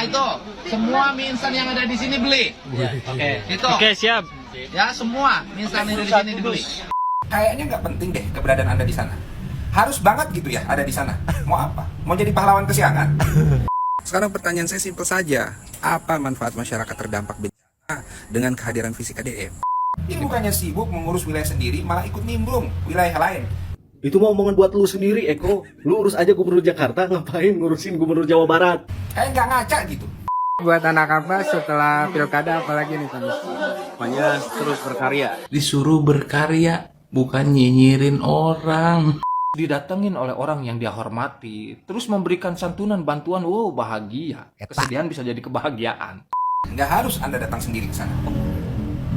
Nah itu semua mie instan yang ada di sini beli. Oke. Itu. Oke, siap. Ya semua mie instan yang ada di sini dibeli. Kayaknya nggak penting deh keberadaan Anda di sana. Harus banget gitu ya ada di sana. Mau apa? Mau jadi pahlawan kesiangan? Sekarang pertanyaan saya simpel saja. Apa manfaat masyarakat terdampak bencana dengan kehadiran fisik KDM? Ini bukannya sibuk mengurus wilayah sendiri, malah ikut nimbrung wilayah lain. Itu mau omongan buat lu sendiri, Eko. Lu urus aja gubernur Jakarta, ngapain ngurusin gubernur Jawa Barat? Kayak nggak ngaca gitu. Buat anak apa setelah pilkada apalagi nih Pak? Pokoknya terus berkarya. Disuruh berkarya, bukan nyinyirin orang. Didatengin oleh orang yang dia hormati, terus memberikan santunan, bantuan, wow bahagia. Kesedihan bisa jadi kebahagiaan. Nggak harus Anda datang sendiri ke sana.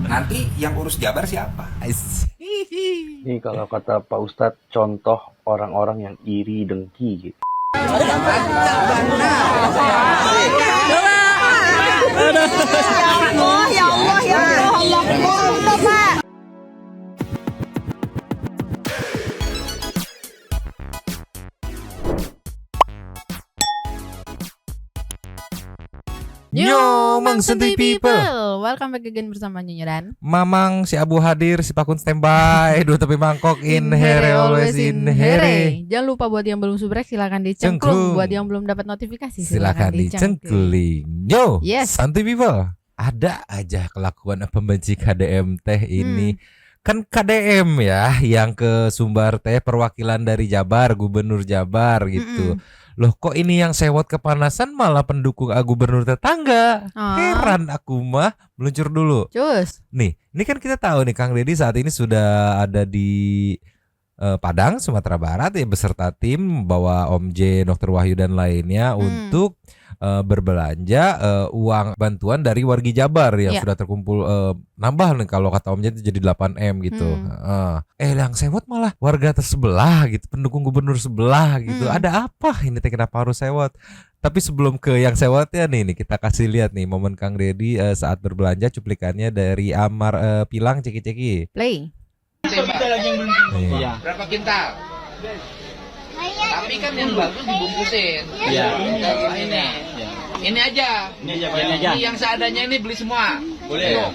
Nanti yang urus Jabar siapa? Ini kalau kata Pak Ustadz, contoh orang-orang yang iri dengki gitu. Yo, Mang Santuy People. Welcome back again bersama Nyonya dan Mamang, si Abu hadir, si Pakun standby. Dua tepi mangkok, in here, always in here. Jangan lupa buat yang belum subrek silakan Cengklung. dicengklung. Buat yang belum dapat notifikasi Silakan dicengkling. Yo, Yes. Santuy People. Ada aja kelakuan pembenci KDM teh ini. Kan KDM ya yang ke Sumbar teh perwakilan dari Jabar, gubernur Jabar gitu. Loh kok ini yang sewot kepanasan malah pendukung gubernur tetangga. Heran aku mah. Meluncur dulu. Cus. Nih, ini kan kita tahu nih Kang Deddy saat ini sudah ada di Padang, Sumatera Barat ya beserta tim bawa Om J, Dr. Wahyu dan lainnya untuk berbelanja uang bantuan dari wargi Jabar yang sudah terkumpul nambah nih kalau kata Om J itu jadi 8M gitu. Yang sewot malah warga tersebelah gitu, pendukung gubernur sebelah gitu. Ada apa ini teh kenapa harus sewot? Tapi sebelum ke yang sewotnya nih kita kasih lihat nih momen Kang Deddy saat berbelanja cuplikannya dari Amar Pilang Ceki-Ceki. Play. Iya. Berapa kintal? Tapi kan yang bagus dibungkusin. Iya. Ini. Ini aja. Ini aja. Ini yang seadanya ini beli semua. Boleh. Ayo.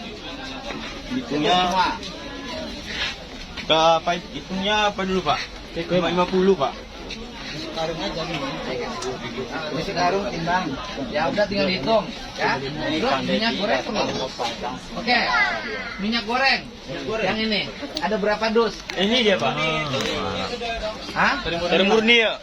Hitungnya Semua. apa? Hitungnya apa dulu, Pak? 50, Pak. Isi karung timbang. Ya udah tinggal dihitung ya. Terus minyak goreng perlu. Oke. Minyak goreng. Yang ini ada berapa dus? Ini dia, Pak. Hah? Dari murni ya.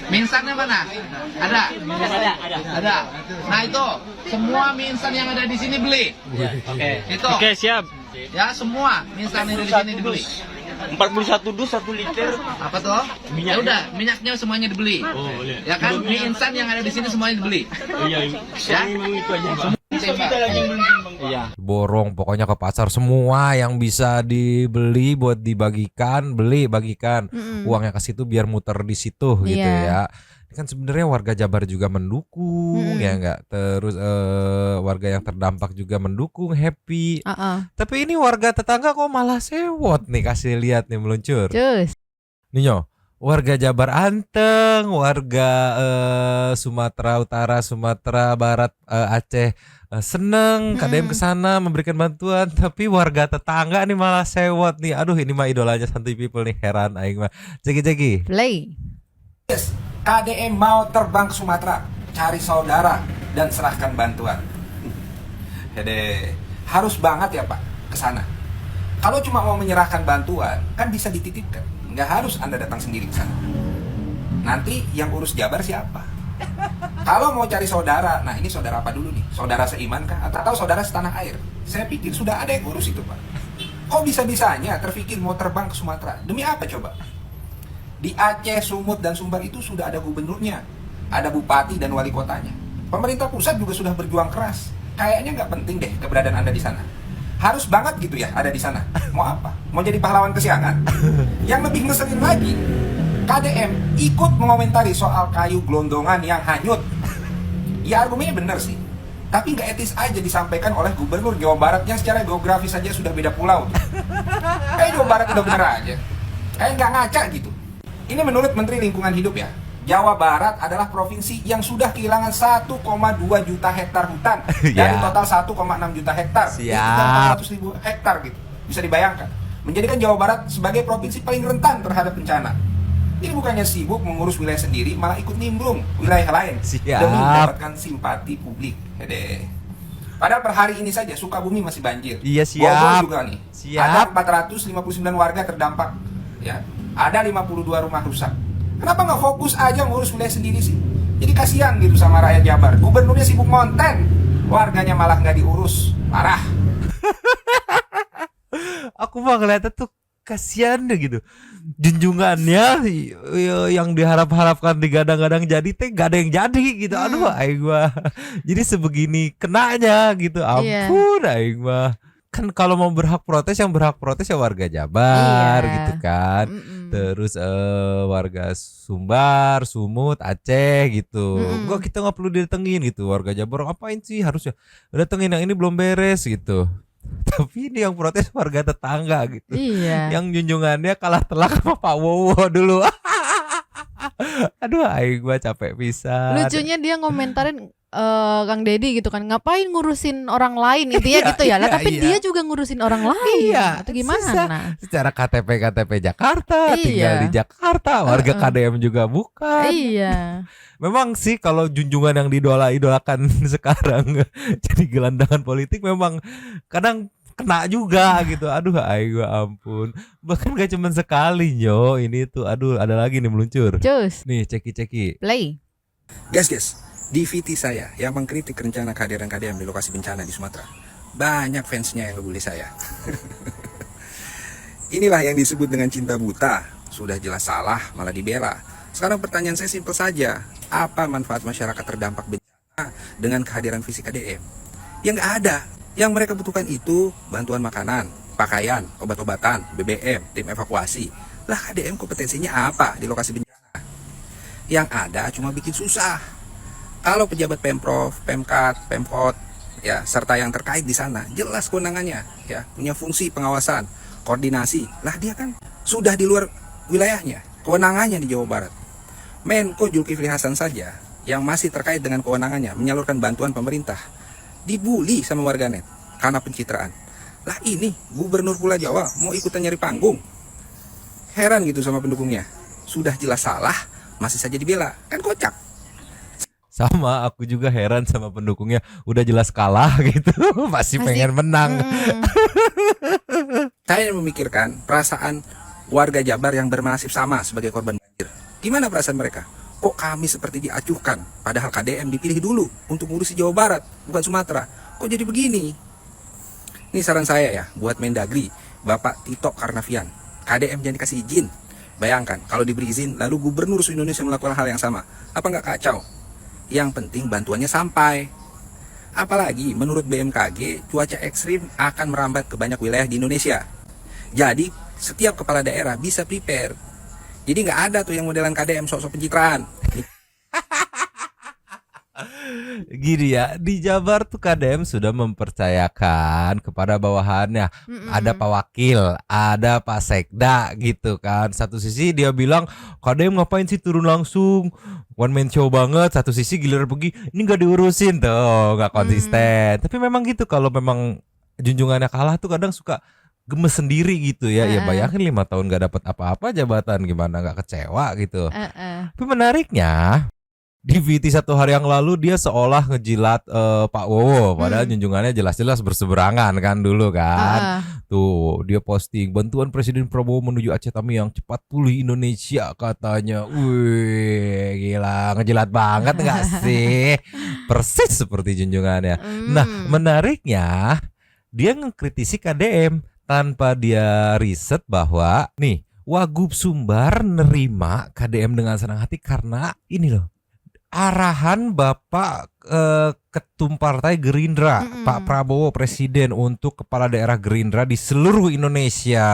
Mie instannya mana? Ada? Ada. Nah itu semua mie instan yang ada di sini beli. Oke. Itu. Oke, siap. Ya semua mie instan yang ada di sini dibeli. 41 dus 1 liter. Apa tuh? Ya udah, minyaknya semuanya dibeli. Oh, boleh. Ya kan mie instan yang ada di sini semuanya dibeli. Iya. Ya? Memang itu aja, Pak. Tembak. Kita lagi yang belum timbang, Pak. Iya. Borong pokoknya ke pasar semua yang bisa dibeli buat dibagikan bagikan uangnya ke situ biar muter di situ gitu ya. Kan sebenarnya warga Jabar juga mendukung ya enggak, terus warga yang terdampak juga mendukung, happy. Tapi ini warga tetangga kok malah sewot nih, kasih lihat nih meluncur. Cus. Ninyo, warga Jabar anteng, warga Sumatera Utara, Sumatera Barat, Aceh seneng KDM kesana memberikan bantuan, tapi warga tetangga nih malah sewot nih. Aduh ini mah idolanya Santuy People nih, heran aing mah. Ceki. Play. Yes, KDM mau terbang ke Sumatera, cari saudara dan serahkan bantuan. Hede, harus banget ya Pak ke sana. Kalau cuma mau menyerahkan bantuan, kan bisa dititipkan. Nggak harus Anda datang sendiri ke sana. Nanti yang urus Jabar siapa? Kalau mau cari saudara, nah ini saudara apa dulu nih? Saudara seiman kah? Atau saudara setanah air? Saya pikir sudah ada yang urus itu Pak. Kok bisa-bisanya terpikir mau terbang ke Sumatera? Demi apa coba? Di Aceh, Sumut, dan Sumbar itu sudah ada gubernurnya, ada bupati dan wali kotanya. Pemerintah pusat juga sudah berjuang keras. Kayaknya nggak penting deh keberadaan Anda di sana. Harus banget gitu ya ada di sana. Mau apa? Mau jadi pahlawan kesiangan? Yang lebih ngeselin lagi, KDM ikut mengomentari soal kayu gelondongan yang hanyut. Ya argumennya benar sih. Tapi nggak etis aja disampaikan oleh Gubernur Jawa Barat yang secara geografis saja sudah beda pulau. Jawa Barat udah bener aja. Kayak nggak ngaca gitu. Ini menurut Menteri Lingkungan Hidup ya. Jawa Barat adalah provinsi yang sudah kehilangan 1,2 juta hektar hutan dari total 1,6 juta hektar. Siap. 400.000 hektar gitu. Bisa dibayangkan. Menjadikan Jawa Barat sebagai provinsi paling rentan terhadap bencana. Ini bukannya sibuk mengurus wilayah sendiri, malah ikut nimbrung wilayah lain Siap. demi mendapatkan simpati publik. Padahal per hari ini saja Sukabumi masih banjir. Iya, siap. Bogor juga nih. Siap. Ada 459 warga terdampak. Ya, ada 52 rumah rusak. Kenapa nggak fokus aja ngurus wilayah sendiri sih? Jadi kasihan gitu sama rakyat Jabar. Gubernurnya sibuk konten, warganya malah nggak diurus. Parah. Aku mah ngeliatnya tuh kasihan deh gitu. Junjungannya yang diharap-harapkan digadang-gadang jadi teh gak ada yang jadi gitu. Aduh aing mah. Jadi sebegini kenanya gitu. Ampun aing mah. Kan kalau mau berhak protes, yang berhak protes ya warga Jabar gitu kan. Terus warga Sumbar, Sumut, Aceh gitu. Enggak, kita nggak perlu didatengin gitu. Warga Jabar ngapain sih, harusnya datengin yang ini belum beres gitu. Tapi ini yang protes warga tetangga gitu. Iya. Yang junjungannya kalah telak sama Pak Wowo dulu. Aduh, aing gua capek pisan. Lucunya dia ngomentarin Kang Deddy gitu kan, ngapain ngurusin orang lain intinya gitu ya lah, tapi dia juga ngurusin orang lain atau gimana? Secara KTP Jakarta, tinggal di Jakarta, warga KDM juga bukan. Iya. Memang sih kalau junjungan yang diidolakan sekarang jadi gelandangan politik memang kadang kena juga gitu. Aduh, ayo ampun. Bahkan gak cuma sekali nyo, ini tuh aduh ada lagi nih meluncur. Cus. Nih, ceki. Play. Guys, di VT saya yang mengkritik rencana kehadiran KDM di lokasi bencana di Sumatera, banyak fansnya yang ngebully saya. Inilah yang disebut dengan cinta buta. Sudah jelas salah, malah dibela. Sekarang pertanyaan saya simpel saja. Apa manfaat masyarakat terdampak bencana dengan kehadiran visi KDM? Yang nggak ada. Yang mereka butuhkan itu bantuan makanan, pakaian, obat-obatan, BBM, tim evakuasi. Lah KDM kompetensinya apa di lokasi bencana? Yang ada cuma bikin susah. Kalau pejabat Pemprov, Pemkat, Pemkot, ya, serta yang terkait di sana, jelas kewenangannya, ya, punya fungsi pengawasan, koordinasi. Lah dia kan sudah di luar wilayahnya, kewenangannya di Jawa Barat. Menko Zulkifli Hasan saja yang masih terkait dengan kewenangannya menyalurkan bantuan pemerintah dibully sama warganet karena pencitraan. Lah ini Gubernur Pulau Jawa mau ikutan nyari panggung. Heran gitu sama pendukungnya. Sudah jelas salah, masih saja dibela. Kan kocak. Sama, aku juga heran sama pendukungnya. Udah jelas kalah gitu, masih pengen menang. Saya memikirkan perasaan warga Jabar yang bernasib sama sebagai korban banjir. Gimana perasaan mereka? Kok kami seperti diacuhkan? Padahal KDM dipilih dulu untuk ngurusi Jawa Barat, bukan Sumatera. Kok jadi begini? Ini saran saya ya, buat Mendagri, Bapak Tito Karnavian. KDM jangan dikasih izin. Bayangkan, kalau diberi izin, lalu Gubernur se-Indonesia melakukan hal yang sama. Apa nggak kacau? Yang penting bantuannya sampai. Apalagi menurut BMKG, cuaca ekstrim akan merambat ke banyak wilayah di Indonesia. Jadi setiap kepala daerah bisa prepare. Jadi nggak ada tuh yang modelan KDM sok-sok pencitraan. Gini ya, di Jabar tuh KDM sudah mempercayakan kepada bawahannya. Ada Pak Wakil, ada Pak Sekda gitu kan. Satu sisi dia bilang KDM ngapain sih turun langsung, one man show banget. Satu sisi giliran pergi, ini nggak diurusin tuh, nggak konsisten. Tapi memang gitu, kalau memang junjungannya kalah tuh kadang suka gemes sendiri gitu ya. Ya bayangin 5 tahun gak dapat apa-apa jabatan, gimana gak kecewa gitu. Tapi menariknya di VT 1 hari yang lalu dia seolah ngejilat Pak Wowo, padahal junjungannya jelas-jelas berseberangan kan dulu kan. Tuh dia posting bantuan Presiden Prabowo menuju Aceh Tamiang cepat pulih Indonesia katanya. Wih, gila, ngejilat banget gak sih? Persis seperti junjungannya. Nah, menariknya dia ngekritisi KDM tanpa dia riset bahwa nih Wagub Sumbar nerima KDM dengan senang hati karena ini loh, arahan Bapak Ketum Partai Gerindra, Pak Prabowo Presiden untuk kepala daerah Gerindra di seluruh Indonesia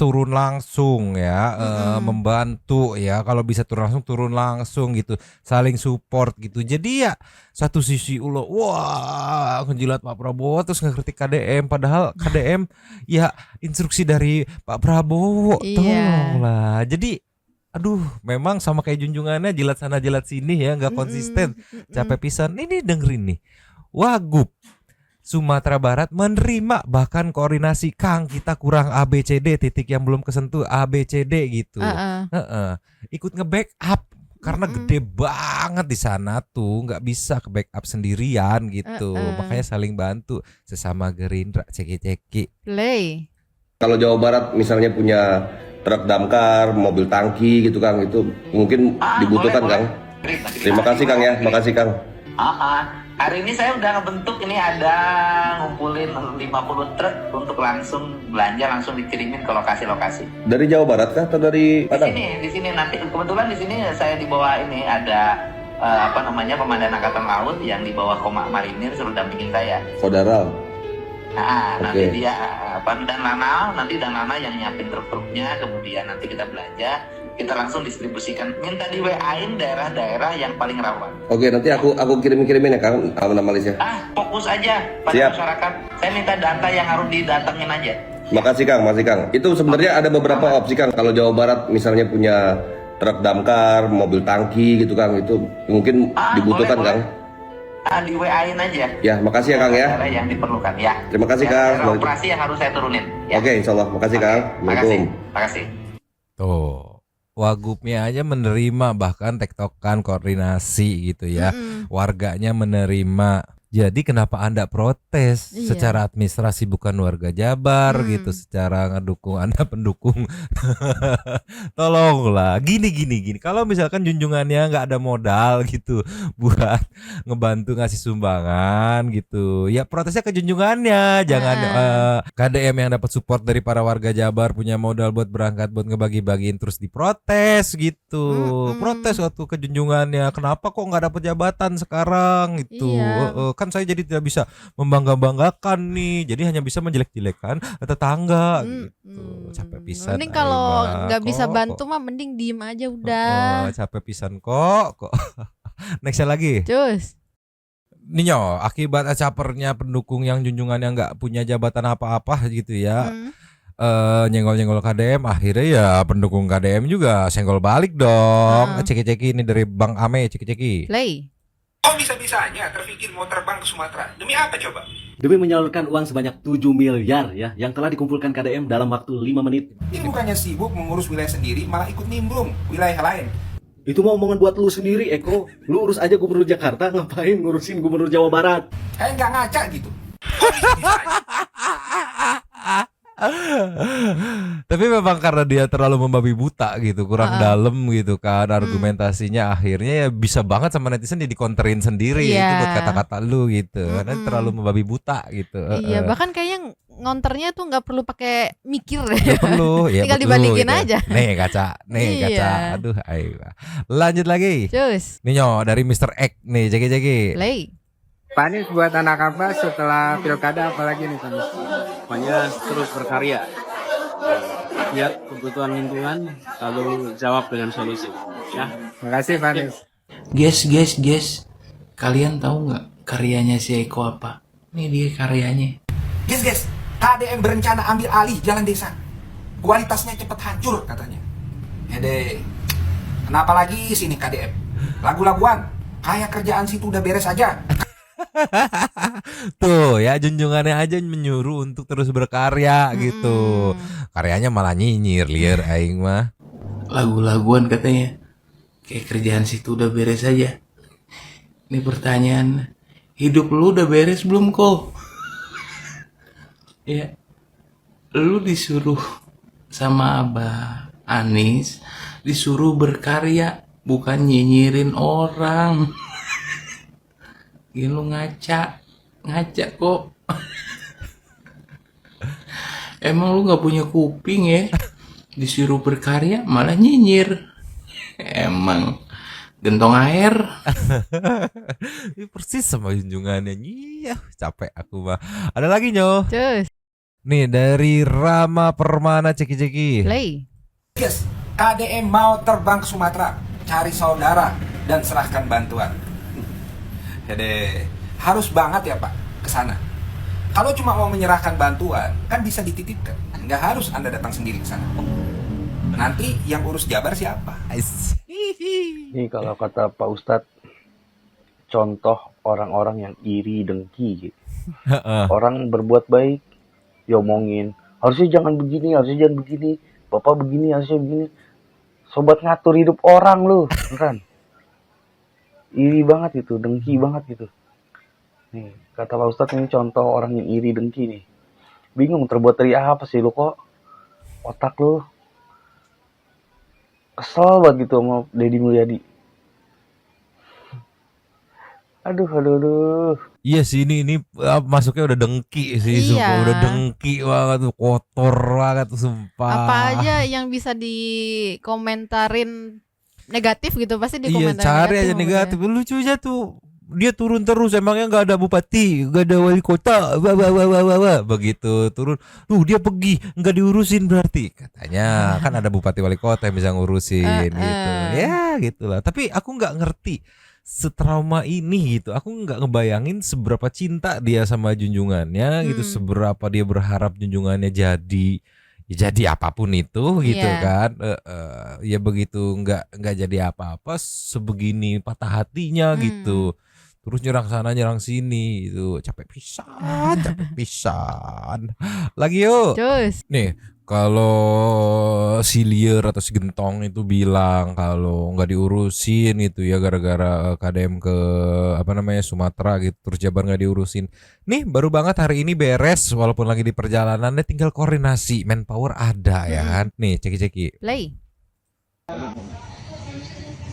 turun langsung ya, membantu ya, kalau bisa turun langsung gitu, saling support gitu. Jadi ya satu sisi wah ngejilat Pak Prabowo terus ngekritik KDM, padahal KDM ya instruksi dari Pak Prabowo, tolonglah. Jadi aduh, memang sama kayak junjungannya, jilat sana jilat sini ya, nggak konsisten. Capek pisan. Ini dengerin nih, Wagub Sumatera Barat menerima bahkan koordinasi, Kang kita kurang ABCD, titik yang belum kesentuh ABCD gitu. Ikut nge-backup karena gede banget di sana tuh, nggak bisa ke backup sendirian gitu. Makanya saling bantu sesama Gerindra, ceki-ceki. Play. Kalau Jawa Barat misalnya punya truk damkar, mobil tangki gitu Kang, itu mungkin dibutuhkan Kang. Terima kasih Kang ya, makasih Kang. Hari ini saya udah ngebentuk, ini ada ngumpulin 50 truk untuk langsung belanja, langsung dikirimin ke lokasi-lokasi. Dari Jawa Barat kah atau dari Padang? Di sini nanti kebetulan di sini saya di bawah ini ada Komandan Angkatan Laut yang di bawah Koma Marinir suruh dampingin saya. Federal. Nanti dia dan Nana yang nyiapin truk-truknya, kemudian nanti kita belanja, kita langsung distribusikan, minta di WA-in daerah-daerah yang paling rawan. Oke, nanti aku kirimin ya Kang, nama listnya. Fokus aja pada masyarakat. Saya minta data yang harus didatengin aja. Makasih Kang. Itu sebenarnya ada beberapa opsi Kang. Kalau Jawa Barat misalnya punya truk damkar, mobil tangki gitu Kang, itu mungkin dibutuhkan Kang. Di WA-in aja. Ya, makasih ya Kang ya. Yang diperlukan ya. Terima kasih Kang. Operasi yang harus saya turunin. Ya. Oke, insyaallah. Makasih Kang. Assalamualaikum. Makasih. Tuh, Wagubnya aja menerima, bahkan tektokan koordinasi gitu ya. Warganya menerima. Jadi kenapa Anda protes? Secara administrasi bukan warga Jabar gitu, secara ngedukung Anda pendukung. Tolonglah, gini. Kalau misalkan junjungannya nggak ada modal gitu buat ngebantu ngasih sumbangan gitu, ya protesnya ke junjungannya. Jangan KDM yang dapat support dari para warga Jabar punya modal buat berangkat buat ngebagi-bagiin terus diprotes gitu. Protes waktu ke junjungannya, kenapa kok nggak dapat jabatan sekarang gitu. Kan saya jadi tidak bisa membangga-banggakan nih, jadi hanya bisa menjelek-jelekan tetangga gitu. Capek pisan. Mending kalau nggak bisa bantu mah mending diem aja udah. Capek pisan kok. Nextnya lagi. Cus. Ninyo, akibat capernya pendukung yang junjungannya nggak punya jabatan apa-apa gitu ya. Nyenggol-nyenggol KDM, akhirnya ya pendukung KDM juga senggol balik dong. Ceki-ceki ini dari Bang Ame, ceki-ceki. Play. Oh bisa-bisanya terpikir mau terbang ke Sumatera. Demi apa coba? Demi menyalurkan uang sebanyak 7 miliar ya, yang telah dikumpulkan KDM dalam waktu 5 menit. Ini bukannya sibuk mengurus wilayah sendiri, malah ikut nimbrung wilayah lain. Itu mau omongan buat lu sendiri, Eko. Lu urus aja gubernur Jakarta, ngapain ngurusin gubernur Jawa Barat? Kayak nggak ngaca gitu. Tapi memang karena dia terlalu membabi buta gitu, kurang dalam gitu kan argumentasinya, akhirnya ya bisa banget sama netizen jadi counterin sendiri itu buat kata-kata lu gitu, karena terlalu membabi buta gitu. Iya, bahkan kayaknya ngonternya tuh nggak perlu pakai mikir deh. Nggak perlu, ya tinggal betul, dibalikin gitu. aja. Nih kaca. Aduh, ayo. Lanjut lagi. Cus. Ninyo dari Mr. X nih, jagi-jagi. Play. Pak Anies buat anak apa setelah pilkada apalagi nih Pak Anies? Pokoknya terus berkarya. Lihat kebutuhan lingkungan, lalu jawab dengan solusi. Ya. Makasih Pak Anies. Guys, kalian tahu nggak karyanya si Eko apa? Ini dia karyanya. Guys, KDM berencana ambil alih jalan desa. Kualitasnya cepat hancur katanya. Kenapa lagi sini KDM? Lagu-laguan, kayak kerjaan situ udah beres aja. Tuh ya, junjungannya aja menyuruh untuk terus berkarya gitu. Karyanya malah nyinyir liar aing mah. Lagu-laguan katanya. Kayak kerjaan situ udah beres aja. Ini pertanyaan, hidup lu udah beres belum kok? Ya, lu disuruh sama Abah Anies disuruh berkarya, bukan nyinyirin orang. Lu ngaca kok. Emang lu gak punya kuping ya? Disuruh berkarya malah nyinyir. Emang Gentong air. Ini persis sama junjungannya. Iya, capek aku mah. Ada lagi Nyo. Cus. Nih dari Rama Permana Ceki-Ceki. Play. Yes, KDM mau terbang ke Sumatera, cari saudara dan serahkan bantuan. Jadi harus banget ya Pak ke sana. Kalau cuma mau menyerahkan bantuan, kan bisa dititipkan. Nggak harus Anda datang sendiri ke sana. Nanti yang urus Jabar siapa? Ini kalau kata Pak Ustadz, contoh orang-orang yang iri dengki gitu. Orang berbuat baik, diomongin, harusnya jangan begini, harusnya jangan begini, bapak begini, harusnya begini. Sobat ngatur hidup orang lu, beneran. Iri banget itu, dengki banget gitu. Nih, kata Pak Ustadz ini contoh orang yang iri dengki nih. Bingung terbuat dari apa sih lu kok? Otak lu kesel banget gitu sama Deddy Mulyadi. Aduh. Iya sih ini masuknya udah dengki sih, Iya. sumpah udah dengki banget tuh, kotor banget tuh sumpah. Apa aja yang bisa dikomentarin negatif gitu pasti Iya, dikomentarin cari aja menurut negatif. dia. Lucu aja tuh. Dia turun terus, emangnya nggak ada bupati, nggak ada wali kota, wah. Begitu turun, dia pergi, nggak diurusin berarti. Katanya kan ada bupati wali kota yang bisa ngurusin gitu. Ya gitulah. Tapi aku nggak ngerti setrauma ini gitu. Aku nggak ngebayangin seberapa cinta dia sama junjungannya gitu, seberapa dia berharap junjungannya jadi apapun itu gitu kan. Ya begitu nggak jadi apa-apa, sebegini patah hatinya gitu. Terus nyerang sana nyerang sini gitu. Capek pisan. Lagi yuk. Cus. Nih, kalau si Lier atau si Gentong itu bilang kalau nggak diurusin gitu ya gara-gara KDM ke Sumatera gitu, terus Jabar nggak diurusin. Nih baru banget hari ini beres, walaupun lagi di perjalanannya, tinggal koordinasi, manpower ada ya kan. Nih ceki-ceki. Play.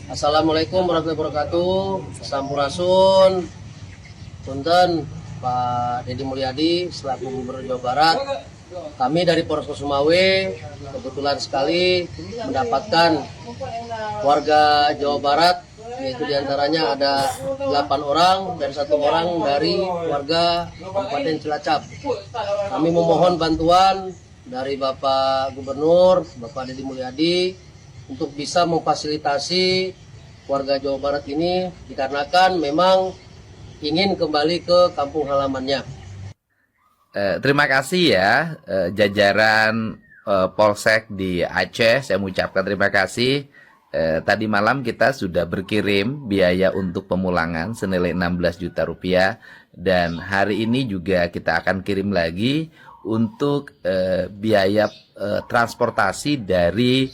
Assalamualaikum warahmatullahi wabarakatuh. Sampurasun. Punten Pak Deddy Mulyadi selaku Gubernur Jawa Barat. Kami dari Polres Sumawe kebetulan sekali mendapatkan warga Jawa Barat, yaitu diantaranya ada 8 orang dan 1 orang dari warga Kabupaten Cilacap. Kami memohon bantuan dari Bapak Gubernur, Bapak Deddy Mulyadi, untuk bisa memfasilitasi warga Jawa Barat ini dikarenakan memang ingin kembali ke kampung halamannya. Terima kasih ya jajaran Polsek di Aceh, saya mengucapkan terima kasih. Tadi malam kita sudah berkirim biaya untuk pemulangan senilai 16 juta rupiah, dan hari ini juga kita akan kirim lagi untuk biaya transportasi dari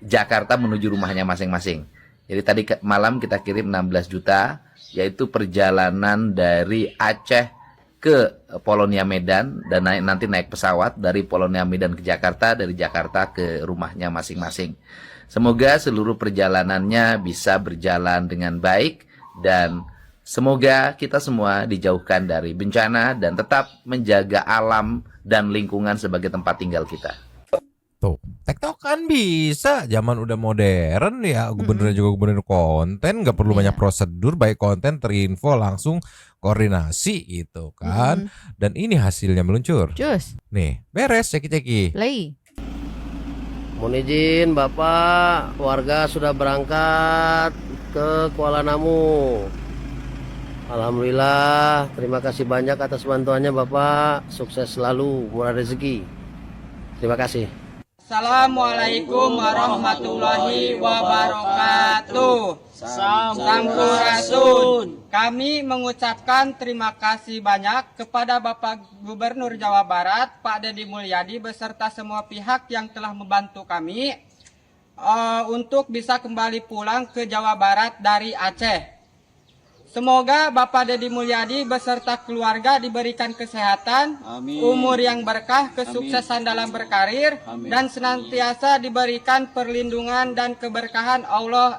Jakarta menuju rumahnya masing-masing. Jadi tadi malam kita kirim 16 juta, yaitu perjalanan dari Aceh ke Polonia Medan, dan nanti naik pesawat dari Polonia Medan ke Jakarta, dari Jakarta ke rumahnya masing-masing. Semoga seluruh perjalanannya bisa berjalan dengan baik, dan semoga kita semua dijauhkan dari bencana dan tetap menjaga alam dan lingkungan sebagai tempat tinggal kita. Tuh, TikTok kan bisa, zaman udah modern ya, gubernur juga gubernur konten, nggak perlu banyak prosedur, baik konten terinfo langsung koordinasi gitu kan. Dan ini hasilnya meluncur. Cus. Nih, beres ceki-ceki. Play. Mohon izin Bapak, warga sudah berangkat ke Kuala Namu. Alhamdulillah, terima kasih banyak atas bantuannya Bapak. Sukses selalu, murah rezeki. Terima kasih. Assalamualaikum warahmatullahi wabarakatuh. Sampurasun. Kami mengucapkan terima kasih banyak kepada Bapak Gubernur Jawa Barat, Pak Deddy Mulyadi, beserta semua pihak yang telah membantu kami untuk bisa kembali pulang ke Jawa Barat dari Aceh. Semoga Bapak Deddy Mulyadi beserta keluarga diberikan kesehatan, umur yang berkah, kesuksesan dalam berkarir, dan senantiasa diberikan perlindungan dan keberkahan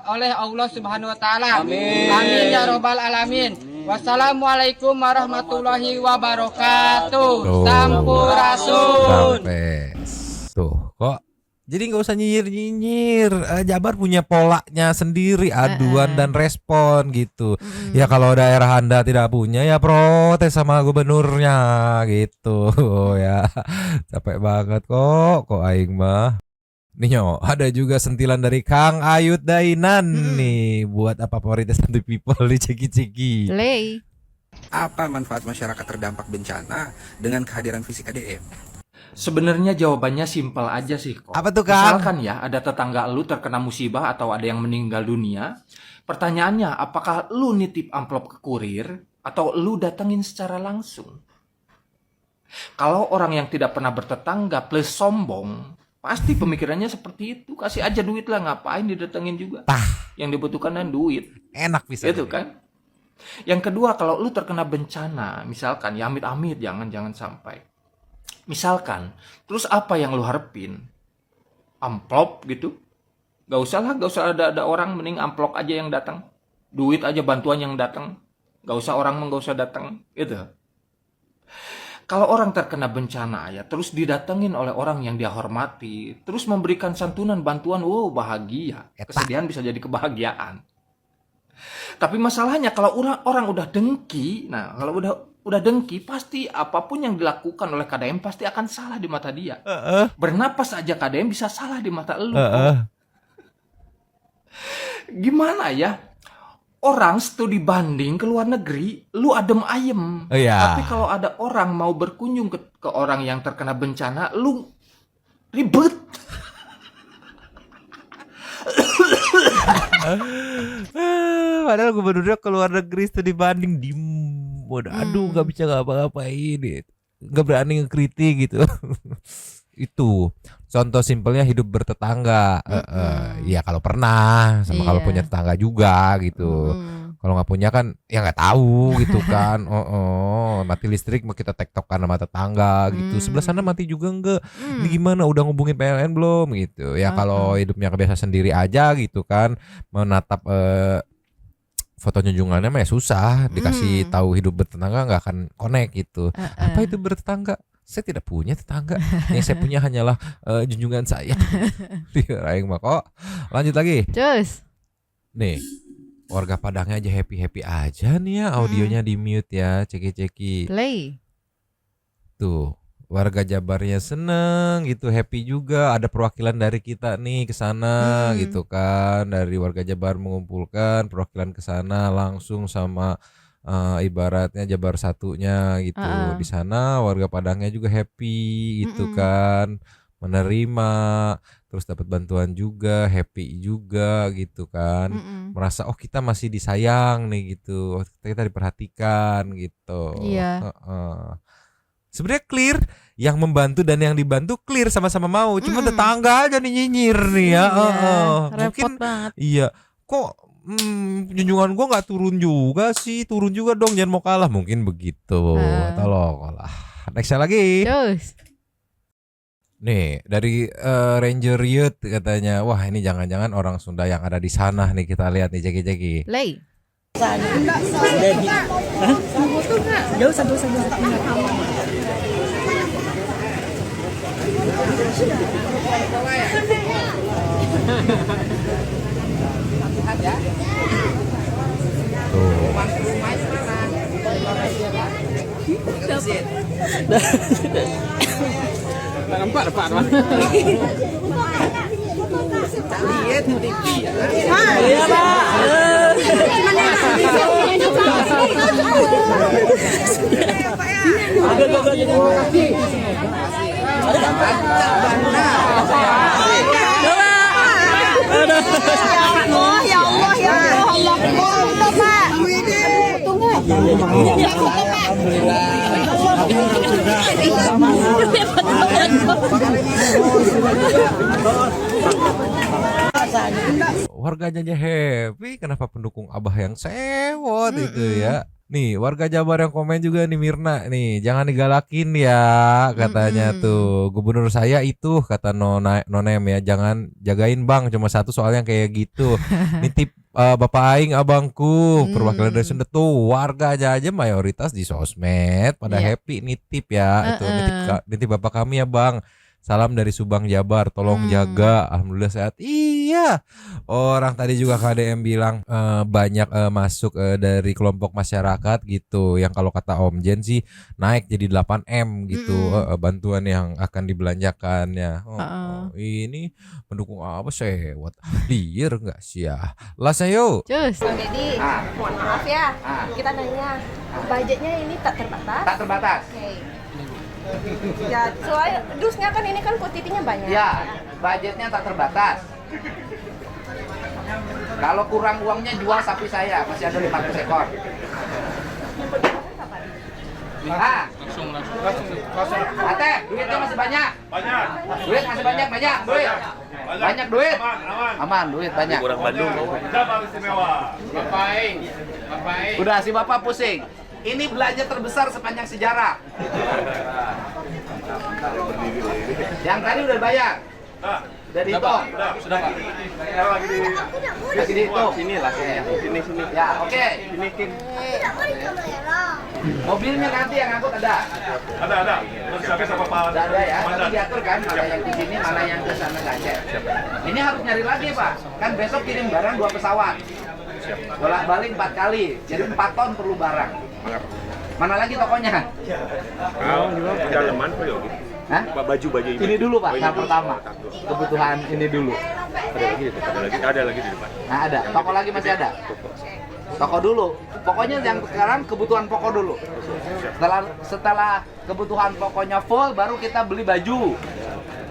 oleh Allah Subhanahu wa Ta'ala. Amin ya Robbal Alamin. Wassalamualaikum warahmatullahi wabarakatuh. Sampurasun. Sampai. Tuh, kok Jadi nggak usah nyinyir-nyinyir. Jabar punya polanya sendiri, aduan dan respon gitu. Ya kalau daerah Anda tidak punya ya protes sama gubernurnya gitu ya. Capek banget kok aing mah. Nih Nyo, ada juga sentilan dari Kang Ayut Dainan nih buat apa prioritas anti people di Ciki-Ciki. Play. Apa manfaat masyarakat terdampak bencana dengan kehadiran fisik ADM? Sebenarnya jawabannya simpel aja sih kok. Apa tuh, Kang? Misalkan ya ada tetangga lu terkena musibah atau ada yang meninggal dunia. Pertanyaannya, apakah lu nitip amplop ke kurir atau lu datengin secara langsung? Kalau orang yang tidak pernah bertetangga plus sombong, pasti pemikirannya seperti itu. Kasih aja duit lah, ngapain didatengin juga. Yang dibutuhkan kan duit. Enak bisa. Itu kan. Yang kedua, kalau lu terkena bencana, misalkan ya amit-amit, jangan sampai. Misalkan, terus apa yang lu harapin? Amplop gitu? Gak usah ada orang, mending amplop aja yang datang. Duit aja bantuan yang datang. Gak usah orang gak usah datang. Gitu. Kalau orang terkena bencana ya, terus didatengin oleh orang yang dia hormati, terus memberikan santunan, bantuan, wow bahagia. Kesedihan bisa jadi kebahagiaan. Tapi masalahnya kalau orang udah dengki, nah kalau udah dengki, pasti apapun yang dilakukan oleh KDM pasti akan salah di mata dia. Bernapas aja KDM bisa salah di mata lu. Gimana ya? Orang studi banding ke luar negeri, lu adem ayem. Tapi kalau ada orang mau berkunjung ke orang yang terkena bencana, lu ribet. Padahal gubernurnya ke luar negeri studi banding aduh nggak bisa ngapa-ngapain, nggak berani ngekritik gitu. Itu contoh simpelnya hidup bertetangga. Ya kalau pernah sama kalau punya tetangga juga gitu. Kalau nggak punya kan ya nggak tahu gitu kan. Mati listrik mau kita tektokan sama tetangga gitu. Sebelah sana mati juga enggak. Ini gimana, udah ngubungin PLN belum gitu. Ya kalau hidupnya kebiasa sendiri aja gitu kan, menatap foto junjungannya mah ya susah. Dikasih tahu hidup bertetangga nggak akan connect gitu. Apa itu bertetangga? Saya tidak punya tetangga. Yang saya punya hanyalah junjungan saya. Aing mah kok. Lanjut lagi. Cus. Nih, warga Padangnya aja happy aja nih ya. Audionya di mute ya. Ceki-ceki. Play. Tuh, warga Jabarnya seneng gitu, happy juga. Ada perwakilan dari kita nih ke sana gitu kan. Dari warga Jabar mengumpulkan perwakilan ke sana langsung sama ibaratnya Jabar satunya gitu. Di sana warga Padangnya juga happy gitu kan, menerima, terus dapat bantuan juga, happy juga gitu kan. Merasa oh kita masih disayang nih gitu, kita diperhatikan gitu. Iya. Sebenarnya clear, yang membantu dan yang dibantu clear, sama-sama mau. Cuma tetangga aja nih nyinyir nih ya. Repot banget. Iya. Kok junjungan gua nggak turun juga sih, turun juga dong, jangan mau kalah, mungkin begitu. Tolong lah. Nextnya lagi. Cus. Nih dari Ranger Youth katanya, wah ini jangan-jangan orang Sunda yang ada di sana nih, kita lihat nih Jeki. Play. Jauh satu. Nampak Pak. Lihat TV. Iya, Pak. Warganya aja happy, kenapa pendukung Abah yang sewot itu ya. Nih warga Jabar yang komen juga nih, Mirna nih, jangan digalakin ya katanya tuh. Gubernur saya itu kata Nonem ya, jangan jagain bang, cuma satu soalnya kayak gitu. Nitip Bapak Aing abangku, perwakilan dari Sunda tuh, warga aja mayoritas di sosmed pada happy nitip ya. Itu nitip Bapak kami ya bang. Salam dari Subang Jabar, tolong jaga. Alhamdulillah sehat. Iya. Orang tadi juga KDM bilang banyak masuk dari kelompok masyarakat gitu. Yang kalau kata Om Jen sih naik jadi 8M gitu. Bantuan yang akan dibelanjakan ya. Ini pendukung apa sewot? Liar enggak sih ya? Lah sayo. Cus. Bang Deddy, mohon maaf ya, kita nanya budgetnya ini tak terbatas? Tak terbatas. Oke. Ya, soalnya dusnya kan ini kan kuantitinya banyak. Ya, budgetnya tak terbatas. Kalau kurang uangnya jual sapi saya, masih ada 500 ekor. Langsung. Ate, duitnya masih banyak. Duit masih banyak, duit. Banyak duit. Aman, duit banyak. Kurang Bandung. Bapak. Udah si Bapak pusing. Ini belanja terbesar sepanjang sejarah. Yang tadi udah bayar. Udah dihitung. Sudah Pak. Lagi dihitung. Sini lah, sini. Ya, oke. Mobilnya nanti yang angkut ada. Ada. Siapa sama Pak? Ada ya. Nanti diatur kan mana yang di sini, mana yang ke sana Aceh. Ini harus nyari lagi, Pak. Kan besok kirim barang 2 pesawat. Bolak-balik 4 kali. Jadi 4 ton perlu barang. Mana lagi tokonya? Daleman Pak Yogi. Hah? Baju Ini dulu Pak, yang pertama. Kebutuhan ini dulu. Ada lagi di depan. Nah ada, toko lagi masih ada. Toko dulu. Pokoknya yang sekarang kebutuhan pokok dulu. Setelah kebutuhan pokoknya full, baru kita beli baju,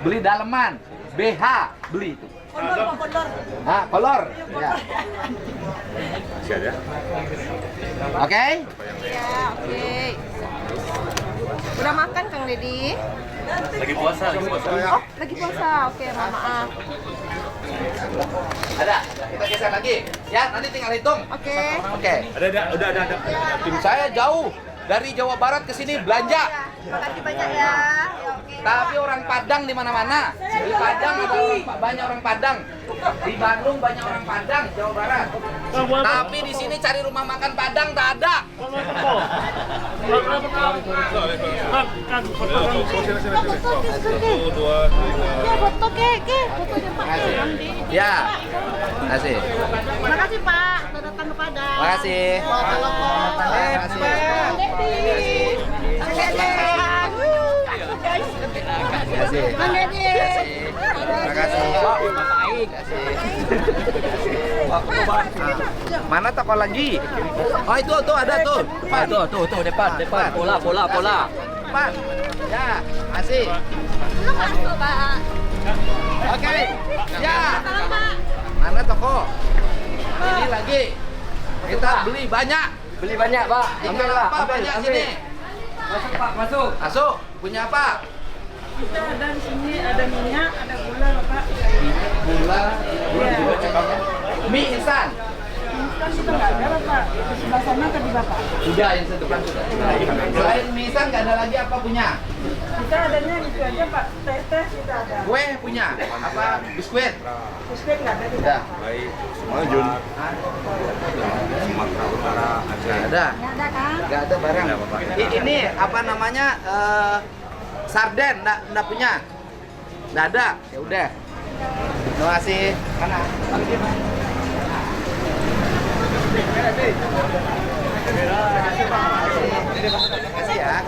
beli daleman, BH, beli itu. Kolor. Nah, kolor. Ya. Masih ada. Oke? Ya, oke. Udah makan Kang Deddy? Lagi puasa. Oh, lagi puasa. Oke, maaf. Ada. Kita geser lagi. Ya, nanti tinggal hitung. Oke. Ada. Tim saya jauh dari Jawa Barat ke sini belanja. Makasih banyak ya. Tapi orang Padang di mana-mana. Di Padang ada banyak orang Padang. Di Bandung banyak orang Padang, Jawa Barat. Tapi di sini cari rumah makan Padang tak ada. Ya, kasih. Makasih Pak, udah datang ke Padang. Makasih. Bang Deddy. Mana toko lagi? Oh itu ada tuh. Pak, tuh depan. Pola. Depan. Ya, kasih. Masuk Pak. Oke. Ya. Mana toko? Ini lagi. Kita beli banyak. Pak. Tinggal apa banyak sini. Masuk Pak, masuk. Masuk. Punya apa? Kita ada di sini, ada minyak, ada gula, Pak. Gula. Mie instan. Instan sudah nggak ada, Pak. Di sebelah sana tadi Bapak. Sudah, yang sedepan sudah. Selain mie instan nggak ada lagi apa punya? Kita adanya gitu aja, Pak. Teh kita ada. Kue punya? Apa biskuit? Biskuit nggak ada kita. Udah. Baik. Majun. Sumatera Utara Aceh. Nggak ada. Nggak ada barang. Ini apa namanya? Sarden, nggak punya. Nggak ada. Ya udah. Terima kasih. Mana? Terima kasih ya.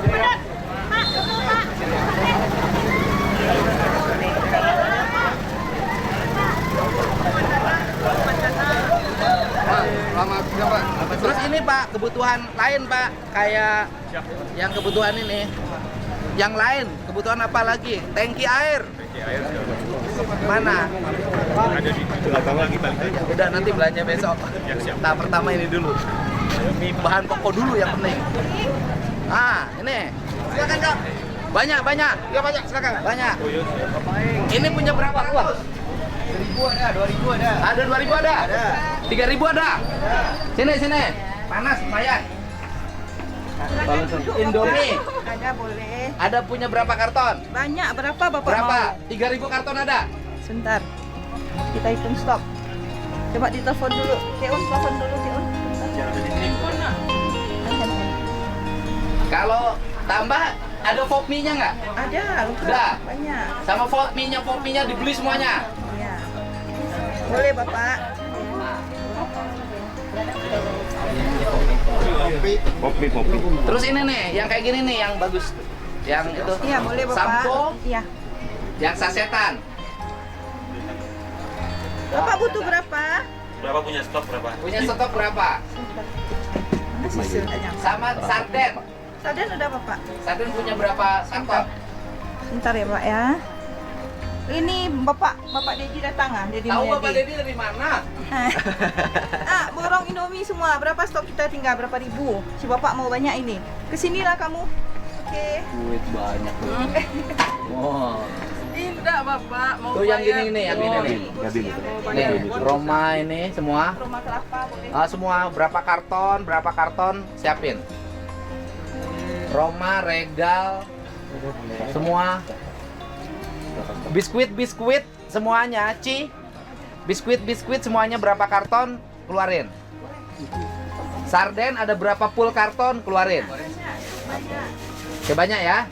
Terus ini Pak, kebutuhan lain Pak, kayak yang kebutuhan ini. Yang lain, kebutuhan apa lagi? Tangki air. Mana? Ada di belakang lagi tadi. Udah nanti belanja besok. Tahap pertama ini dulu. Bahan pokok dulu yang penting. Ah, ini. Silakan Kak. Banyak. Ya banyak, silakan. Banyak. Ini punya berapa ratus? 1.000 ada, 2.000 ada. Ada 2.000 ada? Ada. 3.000 ada? Sini. Panas lumayan. Indomie. Ada boleh. Ada punya berapa karton? Banyak, berapa Bapak Berapa? mau? 3.000 karton ada? Sebentar. Kita hitung stok. Coba ditelepon dulu. Keun, telepon dulu Keun. Kalau Tambah ada Popmi-nya nggak? Ada, Udah. banyak. Sama Popmi-nya dibeli semuanya. Iya. Boleh Bapak. Kopi. Terus ini nih, yang kayak gini nih, yang bagus. Yang itu. Iya, boleh Bapak. Sampo, Iya. yang sasetan. Bapak butuh berapa? Berapa punya stok berapa? Punya stok berapa? Mana sisanya? Sama sarden. Sarden udah Bapak. Sarden punya berapa karton? Bentar ya Pak ya. Ini Bapak Dedi datang ah, Dedi Tahu Mulyadi. Bapak Dedi dari mana? Borong Indomie semua. Berapa stok kita tinggal? Berapa ribu? Si Bapak mau banyak ini. Kesinilah kamu. Oke. Duit banyak tuh. Wow. Ini udah Bapak mau Tuh yang bayar. gini nih, yang ini nih. Nih, Roma ini semua. Roma kelapa boleh. Semua berapa karton siapin. Roma, Regal, semua. Biskuit semuanya, biskuit semuanya berapa karton keluarin. Sarden ada berapa full karton keluarin. Oke, banyak ya.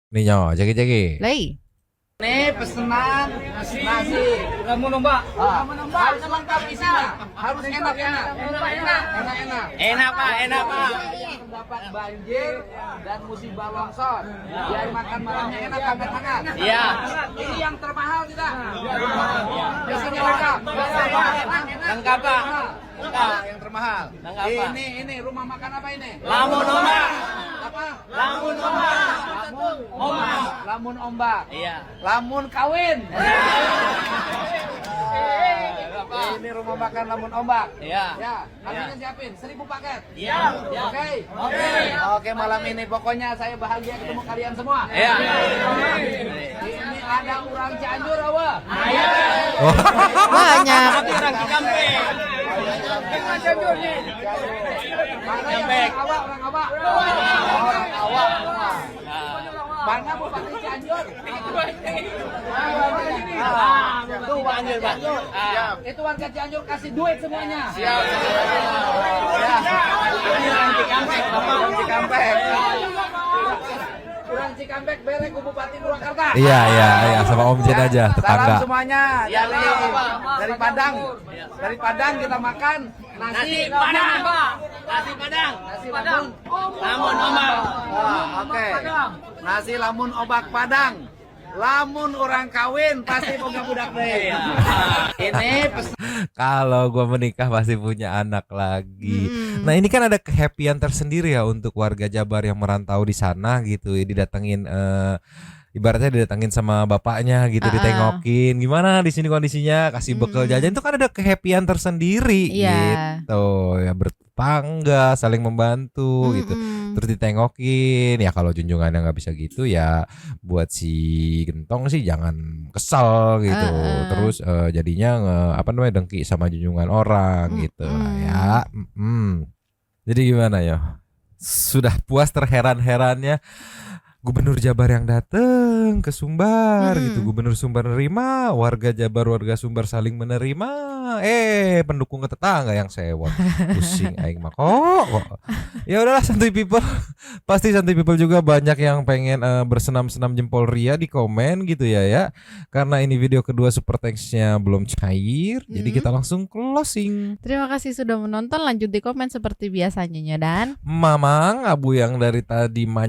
Nih nyo, jagi. Lei. Nih pesanan nasi. Lamun Mbak. Harus lengkap isinya. Harus enak. Enak Pak. Dapat banjir dan musibah longsor. Biar makan malamnya enak hangat-hangat. Iya. Ini yang termahal tidak? Isinya lengkap. Lengkap Pak. Yang termahal. Lengkap, Pak. Ini rumah makan apa ini? Lamun Ombak. Apa? Lamun Ombak. Lamun ombak. Iya. Lamun kawin. Ini rumah makan lamun ombak. Iya. Ya, harganya siapin 1000 paket. Iya. Oke. Oke, malam ini pokoknya saya bahagia ketemu kalian semua. Iya. Ini ada orang Cianjur apa? Banyak. Orang Cikampek. Orang Cianjur nih. Cikampek. Orang awak. Orang awak. Mana Bupati Cianjur? Tuh Cianjur. Itu warga Cianjur kasih duit semuanya. Siap. Orang Cikampek. Orang Cikampek. Orang Cikampek belek ke Bupati Purwakarta. Iya, sama Om Jen aja, tetangga. Salam semuanya dari Padang. Dari Padang kita makan nasi Padang Pak. Nasi Padang. Lamun Ombak. Oke. Nasi lamun obak Padang. Lamun orang kawin pasti boga budak deh. Ini Kalau gue menikah pasti punya anak lagi. Nah ini kan ada kehappyan tersendiri ya untuk warga Jabar yang merantau di sana gitu, didatengin ibaratnya didatengin sama bapaknya gitu, ditengokin gimana di sini kondisinya, kasih bekal jajan, itu kan ada kehappyan tersendiri gitu ya, bertetangga saling membantu gitu, terus ditengokin ya. Kalau junjungannya nggak bisa gitu ya buat si gentong sih jangan kesel gitu, terus jadinya dengki sama junjungan orang gitu lah ya. Jadi gimana ya, sudah puas terheran-herannya Gubernur Jabar yang datang ke Sumbar gitu. Gubernur Sumbar nerima, warga Jabar, warga Sumbar saling menerima. Pendukung ke tetangga yang sewot. Pusing aing mah kok. Ya udahlah, santuy people. Pasti santuy people juga banyak yang pengen bersenam-senam jempol ria di komen gitu ya. Karena ini video kedua super thanks-nya belum cair, jadi kita langsung closing. Terima kasih sudah menonton, lanjut di komen seperti biasanya dan Mamang Abu yang dari tadi manja